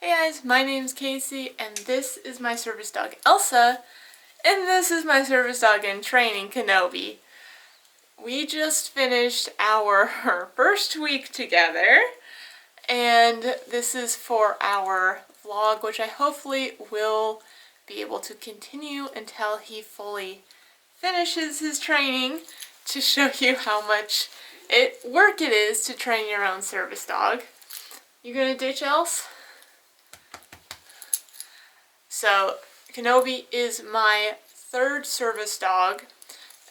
Hey guys, my name's Casey, and this is my service dog Elsa, and this is my service dog in training, Kenobi. We just finished our first week together, and this is for our vlog, which I hopefully will be able to continue until he fully finishes his training, to show you how much work it is to train your own service dog. You gonna ditch Else? So, Kenobi is my third service dog.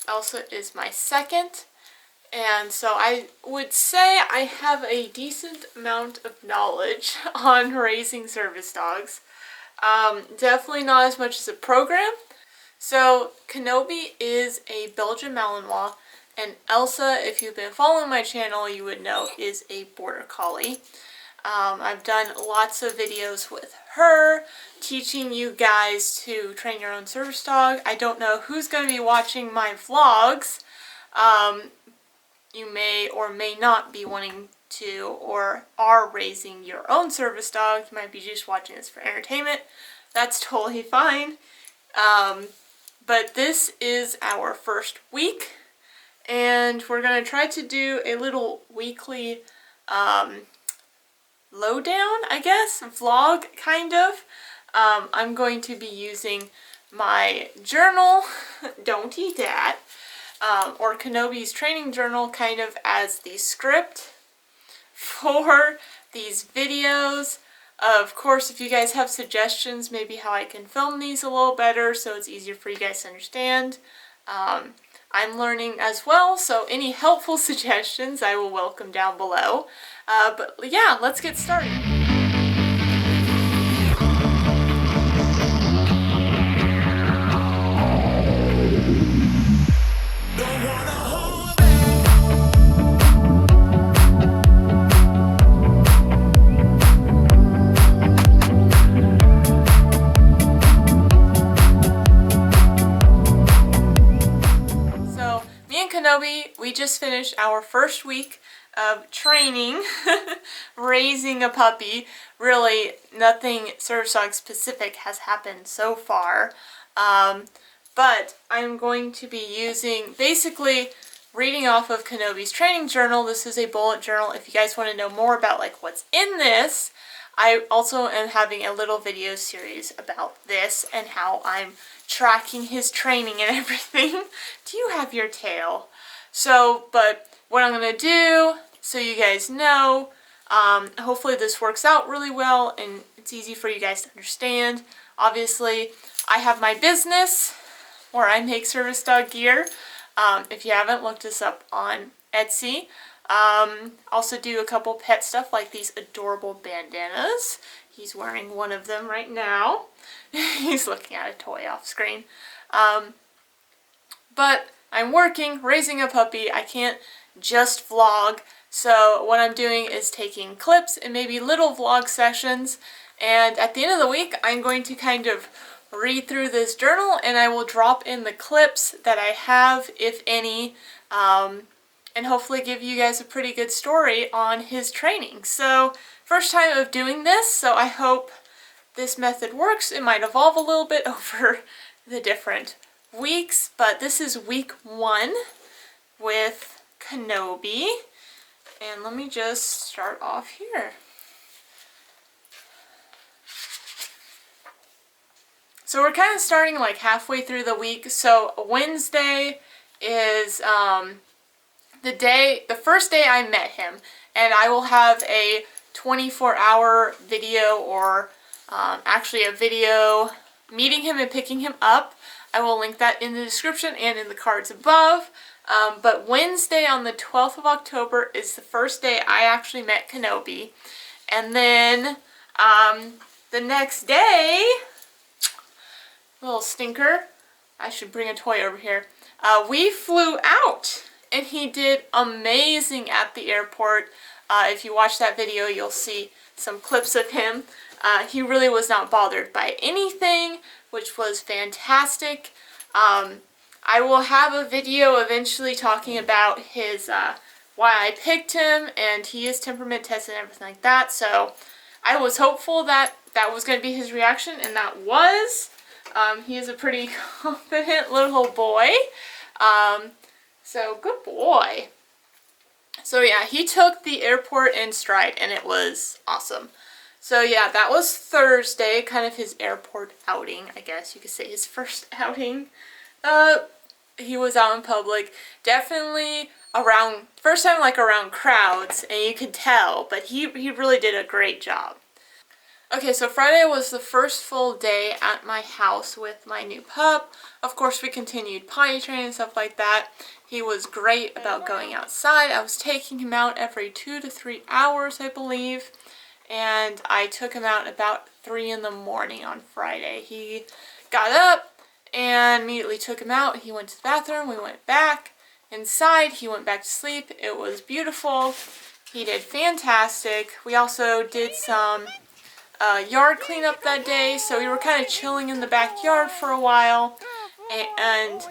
Elsa is my second. And so I would say I have a decent amount of knowledge on raising service dogs. Definitely not as much as a program. So, Kenobi is a Belgian Malinois, and Elsa, if you've been following my channel, you would know is a Border Collie. I've done lots of videos with her, teaching you guys to train your own service dog. I don't know who's going to be watching my vlogs. You may or may not be wanting to or are raising your own service dog. You might be just watching this for entertainment. That's totally fine. But this is our first week, and we're going to try to do a little weekly lowdown, I guess, vlog, kind of. I'm going to be using my journal, Don't Eat That, or Kenobi's training journal, kind of as the script for these videos. Of course, if you guys have suggestions, maybe how I can film these a little better so it's easier for you guys to understand. I'm learning as well, so any helpful suggestions I will welcome down below. But yeah, let's get started. So, me and Kenobi, we just finished our first week of training, raising a puppy. Really, nothing service dog specific has happened so far. But I'm going to be using, basically, reading off of Kenobi's training journal. This is a bullet journal. If you guys want to know more about like what's in this, I also am having a little video series about this and how I'm tracking his training and everything. Do you have your tail? So, but what I'm going to do, so you guys know, hopefully this works out really well and it's easy for you guys to understand. Obviously, I have my business where I make service dog gear. If you haven't looked us up on Etsy, also do a couple pet stuff like these adorable bandanas. He's wearing one of them right now. He's looking at a toy off screen. But I'm working, raising a puppy. I can't just vlog. So what I'm doing is taking clips and maybe little vlog sessions. And at the end of the week, I'm going to kind of read through this journal and I will drop in the clips that I have, if any, and hopefully give you guys a pretty good story on his training. So first time of doing this, so I hope this method works. It might evolve a little bit over the different weeks, but this is week 1 with Kenobi. And let me just start off here. So we're kind of starting like halfway through the week. So Wednesday is the first day I met him, and I will have a 24-hour video, or actually a video meeting him and picking him up. I will link that in the description and in the cards above. But Wednesday on the 12th of October is the first day I actually met Kenobi. And then the next day, little stinker, I should bring a toy over here. We flew out and he did amazing at the airport. If you watch that video, you'll see some clips of him. He really was not bothered by anything, which was fantastic. I will have a video eventually talking about his why I picked him, and he is temperament tested and everything like that. So I was hopeful that that was going to be his reaction, and that was. He is a pretty confident little boy. So good boy. So yeah, he took the airport in stride, and it was awesome. So yeah, that was Thursday, kind of his airport outing, I guess you could say, his first outing. He was out in public, definitely around, first time like around crowds, and you could tell, but he really did a great job. Okay, so Friday was the first full day at my house with my new pup. Of course, we continued potty training and stuff like that. He was great about going outside. I was taking him out every 2 to 3 hours, I believe. And I took him out about 3 in the morning on Friday. He got up and immediately took him out. He went to the bathroom. We went back inside. He went back to sleep. It was beautiful. He did fantastic. We also did some yard cleanup that day, so we were kind of chilling in the backyard for a while and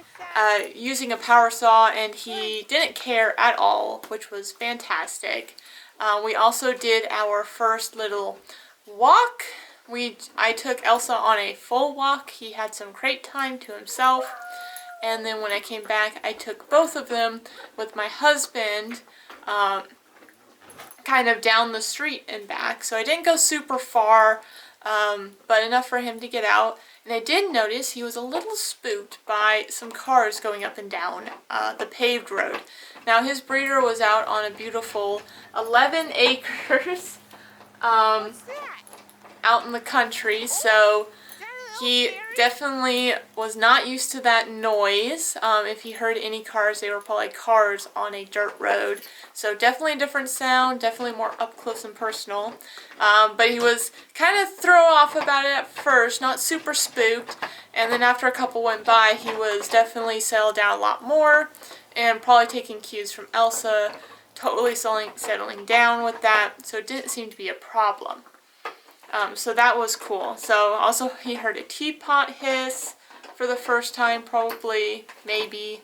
using a power saw, and he didn't care at all, which was fantastic. We also did our first little walk. I took Elsa on a full walk. He had some crate time to himself, and then when I came back, I took both of them with my husband kind of down the street and back. So I didn't go super far, but enough for him to get out. And I did notice he was a little spooked by some cars going up and down the paved road. Now his breeder was out on a beautiful 11 acres out in the country, so he definitely was not used to that noise. If he heard any cars, they were probably cars on a dirt road. So definitely a different sound, definitely more up close and personal. But he was kind of thrown off about it at first, not super spooked. And then after a couple went by, he was definitely settled down a lot more and probably taking cues from Elsa, totally settling down with that. So it didn't seem to be a problem. So that was cool. So also he heard a teapot hiss for the first time, probably, maybe.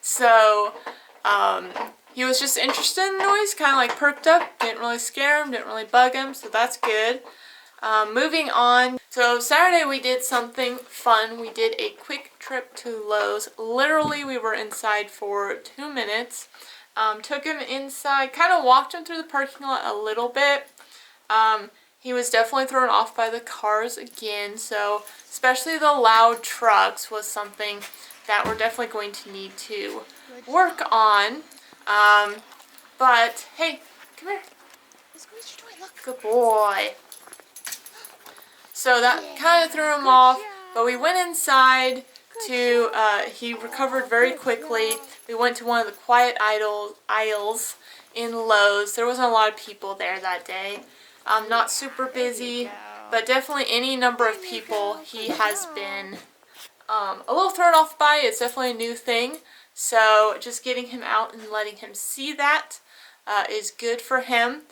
So he was just interested in the noise, kind of like perked up, didn't really scare him, didn't really bug him, so that's good. Moving on, so Saturday we did something fun. We did a quick trip to Lowe's. Literally, we were inside for 2 minutes. Took him inside, kind of walked him through the parking lot a little bit. He was definitely thrown off by the cars again, so especially the loud trucks was something that we're definitely going to need to work on. But, hey, come here. Good boy. So that kind of threw him off, but we went inside to, he recovered very quickly. We went to one of the quiet aisles in Lowe's. There wasn't a lot of people there that day. Not super busy, but definitely any number of people he has been a little thrown off by. It's definitely a new thing. So just getting him out and letting him see that is good for him.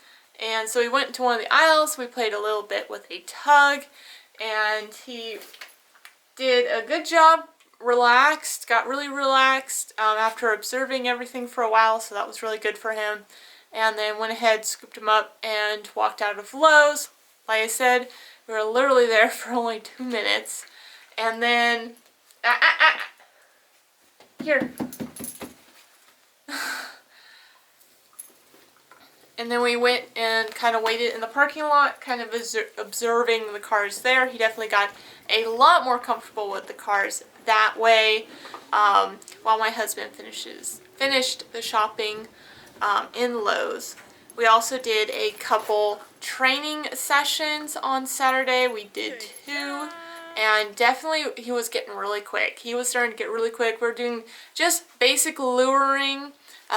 And so we went to one of the aisles. We played a little bit with a tug, and he did a good job. Relaxed, got really relaxed after observing everything for a while, so that was really good for him. And then went ahead, scooped him up, and walked out of Lowe's. Like I said, we were literally there for only 2 minutes. And then, here. And then we went and kind of waited in the parking lot, kind of observing the cars there. He definitely got a lot more comfortable with the cars that way, while my husband finished the shopping in Lowe's. We also did a couple training sessions on Saturday. We did 2, and definitely he was getting really quick. He was starting to get really quick. We're doing just basic luring,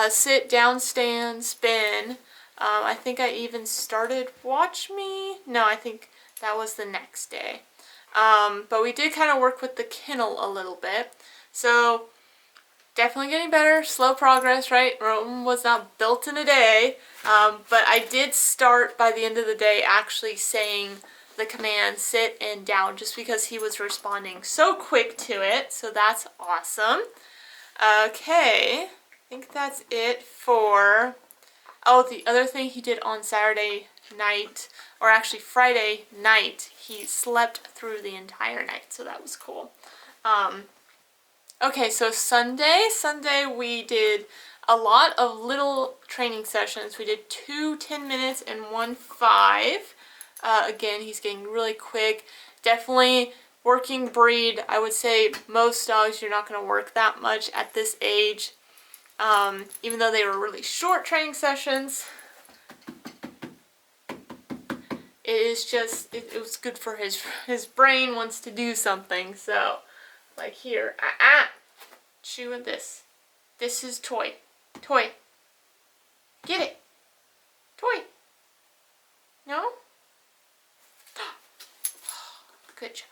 sit, down, stand, spin. I think I even started Watch Me. No, I think that was the next day. But we did kind of work with the kennel a little bit. So definitely getting better. Slow progress, right? Rome was not built in a day. But I did start by the end of the day actually saying the command sit and down, just because he was responding so quick to it. So that's awesome. Okay, I think that's it for Oh, the other thing he did on Saturday night, or actually Friday night, he slept through the entire night, so that was cool. Okay, so Sunday we did a lot of little training sessions. We did 2 10 minutes and 1 5. Again, he's getting really quick. Definitely working breed. I would say most dogs you're not going to work that much at this age. Even though they were really short training sessions, it is just, it was good for his brain wants to do something. So, like here, chew with this. This is toy. Toy. Get it. Toy. No? Good job.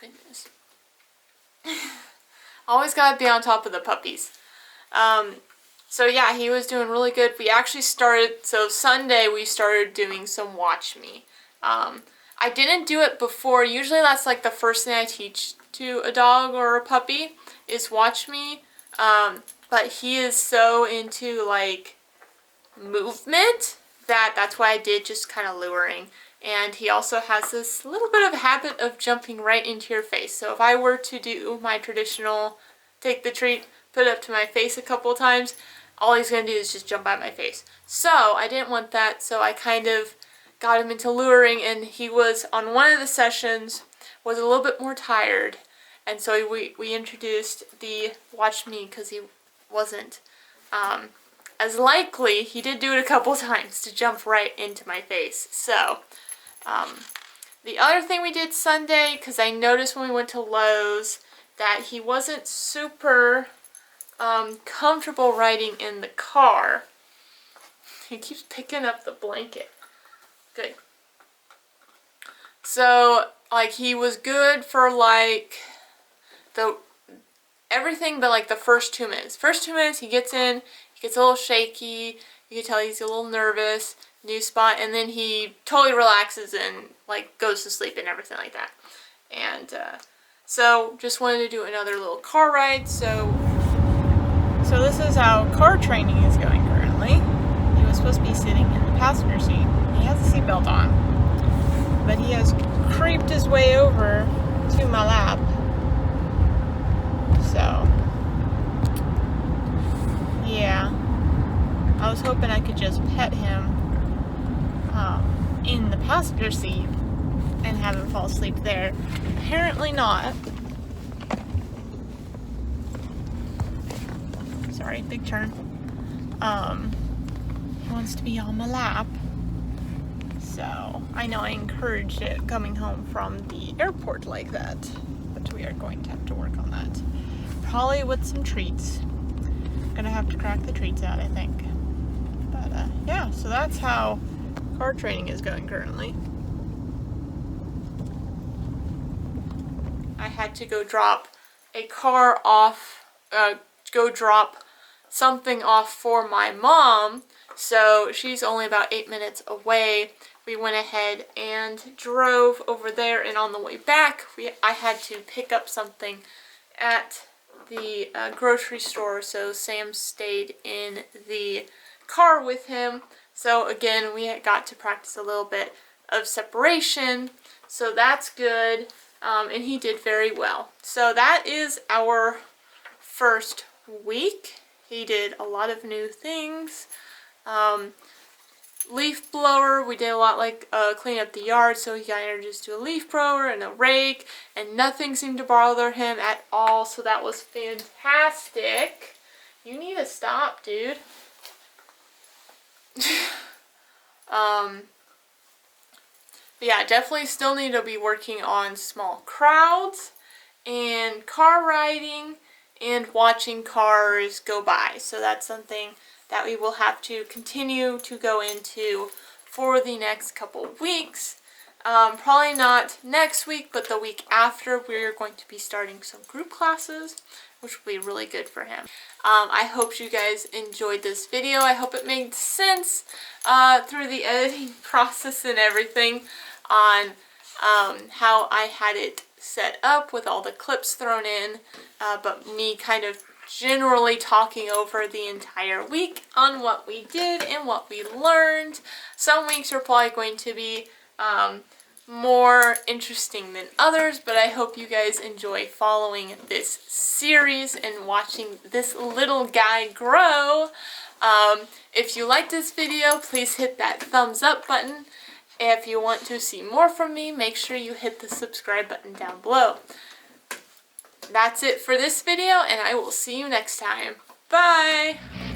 Goodness. Always gotta be on top of the puppies. So yeah, he was doing really good. We actually started, so Sunday we started doing some watch me. I didn't do it before. Usually that's like the first thing I teach to a dog or a puppy is watch me. But he is so into like movement that's why I did just kind of luring. And he also has this little bit of a habit of jumping right into your face. So if I were to do my traditional take the treat, put it up to my face a couple of times, all he's going to do is just jump at my face. So I didn't want that, so I kind of got him into luring, and he was, on one of the sessions, was a little bit more tired. And so we introduced the watch me because he wasn't as likely. He did do it a couple times to jump right into my face. So the other thing we did Sunday, because I noticed when we went to Lowe's that he wasn't super comfortable riding in the car. He keeps picking up the blanket. Good. So, like, he was good for, like, everything but, like, the first 2 minutes. First 2 minutes, he gets in, he gets a little shaky, you can tell he's a little nervous, new spot, and then he totally relaxes and, like, goes to sleep and everything like that. And, so, just wanted to do another little car ride, so this is how car training is going currently. He was supposed to be sitting in the passenger seat. He has a seatbelt on, but he has creeped his way over to my lap. So, yeah. I was hoping I could just pet him in the passenger seat and have him fall asleep there. Apparently not. Sorry, big turn. He wants to be on my lap. So, I know I encouraged it coming home from the airport like that. But we are going to have to work on that. Probably with some treats. Gonna have to crack the treats out, I think. But, yeah, so that's how car training is going currently. I had to go drop a car off, go drop something off for my mom, so she's only about 8 minutes away. We went ahead and drove over there, and on the way back I had to pick up something at the grocery store, so Sam stayed in the car with him. So again, we got to practice a little bit of separation, so that's good. And he did very well. So that is our first week. He did a lot of new things. Leaf blower, we did a lot like clean up the yard, so he got introduced to a leaf blower and a rake, and nothing seemed to bother him at all, so that was fantastic. You need to stop, dude. But yeah, definitely still need to be working on small crowds and car riding and watching cars go by. So that's something that we will have to continue to go into for the next couple weeks. Probably not next week, but the week after, we're going to be starting some group classes, which will be really good for him. I hope you guys enjoyed this video. I hope it made sense through the editing process and everything on how I had it set up with all the clips thrown in, but me kind of generally talking over the entire week on what we did and what we learned. Some weeks are probably going to be more interesting than others, but I hope you guys enjoy following this series and watching this little guy grow. If you like this video, please hit that thumbs up button. If you want to see more from me, make sure you hit the subscribe button down below. That's it for this video, and I will see you next time. Bye!